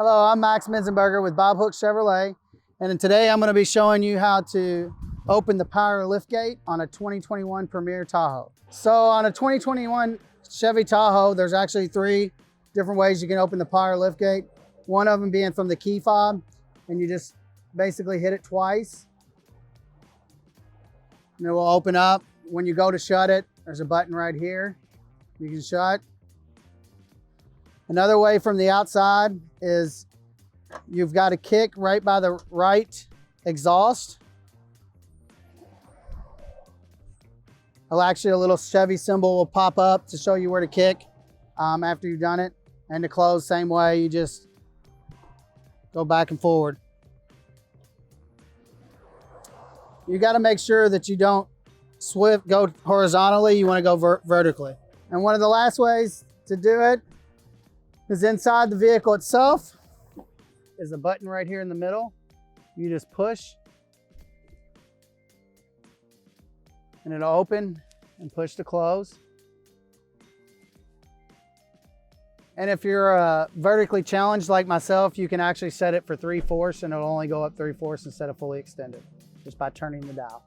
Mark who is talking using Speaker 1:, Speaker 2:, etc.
Speaker 1: Hello, I'm Max Menzenberger with Bob Hook Chevrolet, and today I'm going to be showing you how to open the power liftgate on a 2021 Premier Tahoe. So on a 2021 Chevy Tahoe, there's actually 3 different ways you can open the power liftgate. One of them being from the key fob, and you just basically hit it twice, and it will open up. When you go to shut it, there's a button right here. You can shut. Another way from the outside is you've got a kick right by the right exhaust. Actually, a little Chevy symbol will pop up to show you where to kick after you've done it. And to close, same way, you just go back and forward. You got to make sure that you don't go horizontally, you want to go vertically. And one of the last ways to do it is inside the vehicle itself. Is a button right here in the middle. You just push and it'll open, and push to close. And if you're vertically challenged like myself, you can actually set it for 3/4 and it'll only go up 3/4 instead of fully extended, just by turning the dial.